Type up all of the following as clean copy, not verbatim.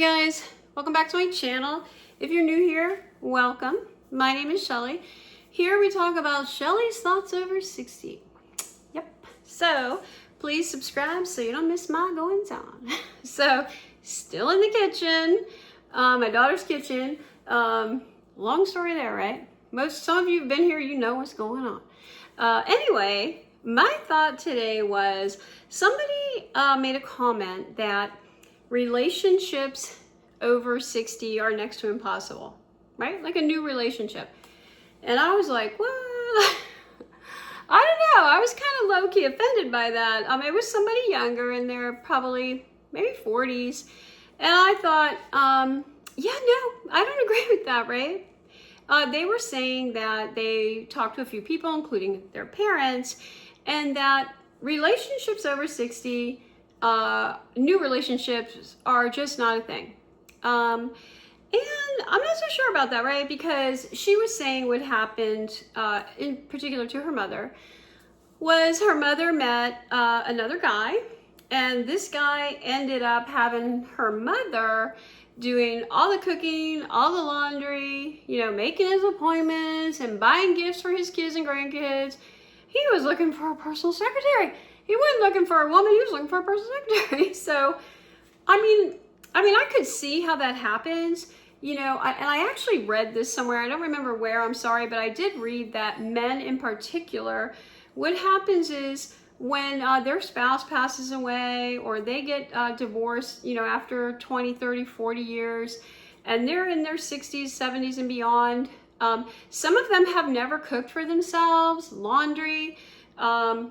Hey guys, welcome back to my channel. If you're new here, welcome. My name is Shelly. Here we talk about Shelly's thoughts over 60. Yep. So please subscribe so you don't miss my goings on. So still in the kitchen, my daughter's kitchen. Long story there, right? Some of you have been here, you know what's going on. Anyway, my thought today was somebody made a comment that relationships over 60 are next to impossible, right? Like a new relationship. And I was like, well, I don't know. I was kind of low-key offended by that. It was somebody younger in their probably maybe 40s. And I thought, yeah, no, I don't agree with that, right? They were saying that they talked to a few people, including their parents, and that relationships over 60, new relationships are just not a thing. And I'm not so sure about that, right? Because she was saying what happened, in particular to her mother, was her mother met another guy, and this guy ended up having her mother doing all the cooking, all the laundry, making his appointments and buying gifts for his kids and grandkids. He was looking for a personal secretary. He wasn't looking for a woman, he was looking for a personal secretary. So, I could see how that happens, and I actually read this somewhere. I don't remember where, I'm sorry, but I did read that men in particular, what happens is when their spouse passes away or they get divorced, after 20, 30, 40 years, and they're in their 60s, 70s, and beyond, some of them have never cooked for themselves, laundry. They're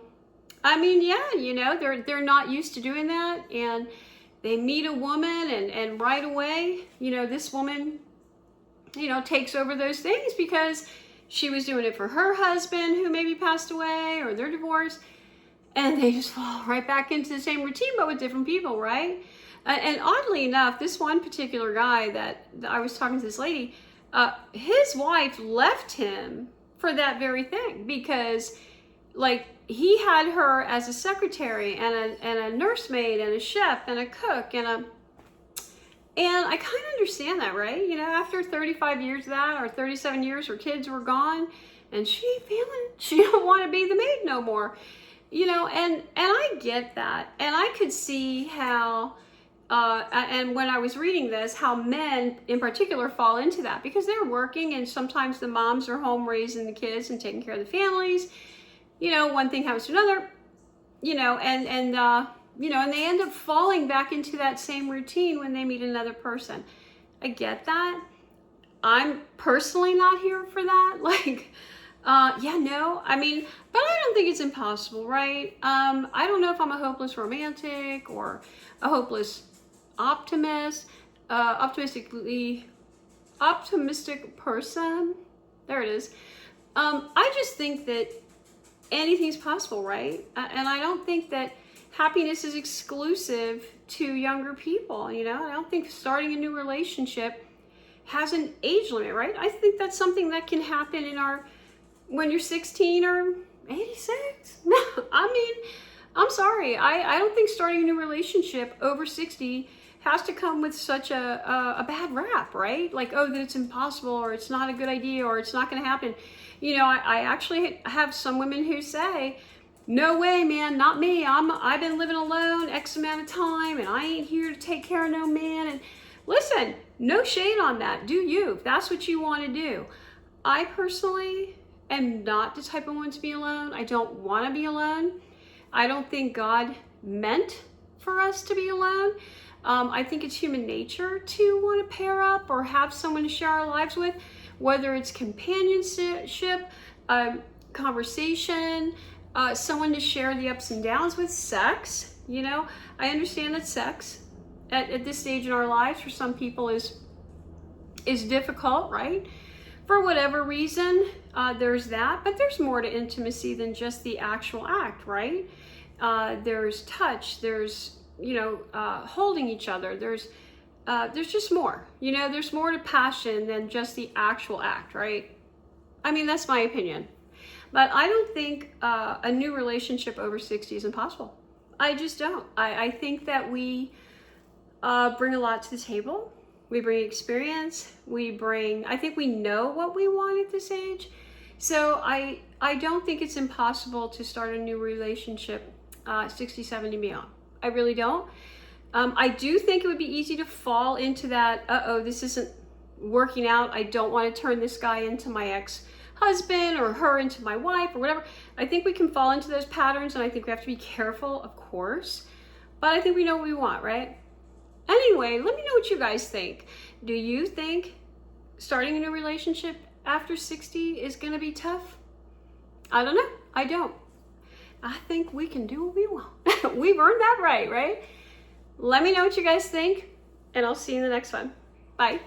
not used to doing that, and they meet a woman, and right away, this woman, takes over those things because she was doing it for her husband who maybe passed away or they're divorced, and they just fall right back into the same routine, but with different people, right? And oddly enough, this one particular guy that I was talking to this lady, his wife left him for that very thing because, he had her as a secretary and a nursemaid and a chef and a cook and I kind of understand that, right? After 35 years of that, or 37 years, her kids were gone, and she don't want to be the maid no more, and I get that, and I could see how. And when I was reading this, how men in particular fall into that because they're working, and sometimes the moms are home raising the kids and taking care of the families. One thing happens to another, and they end up falling back into that same routine when they meet another person. I get that. I'm personally not here for that. But I don't think it's impossible, right? I don't know if I'm a hopeless romantic or a hopeless optimist, optimistic person. There it is. I just think that anything's possible, right? And I don't think that happiness is exclusive to younger people. I don't think starting a new relationship has an age limit, right? I think that's something that can happen when you're 16 or 86. No, I'm sorry. I don't think starting a new relationship over 60 has to come with such a bad rap, right? That it's impossible, or it's not a good idea, or it's not going to happen. I actually have some women who say, no way, man, not me. I've been living alone X amount of time, and I ain't here to take care of no man. And listen, no shade on that. Do you, if that's what you want to do. I personally am not the type of one to be alone. I don't want to be alone. I don't think God meant for us to be alone. I think it's human nature to want to pair up or have someone to share our lives with, whether it's companionship, conversation, someone to share the ups and downs with, sex. I understand that sex at this stage in our lives for some people is difficult, right? For whatever reason, there's that, but there's more to intimacy than just the actual act, right? There's touch, there's holding each other, there's just more, there's more to passion than just the actual act, right? That's my opinion. But I don't think a new relationship over 60 is impossible. I just don't. I think that we bring a lot to the table. We bring experience. I think we know what we want at this age. So I don't think it's impossible to start a new relationship 60, 70 beyond. I really don't. I do think it would be easy to fall into that, this isn't working out. I don't want to turn this guy into my ex-husband or her into my wife or whatever. I think we can fall into those patterns, and I think we have to be careful, of course. But I think we know what we want, right? Anyway, let me know what you guys think. Do you think starting a new relationship after 60 is going to be tough? I don't know. I don't. I think we can do what we want. We've earned that right? Let me know what you guys think, and I'll see you in the next one. Bye.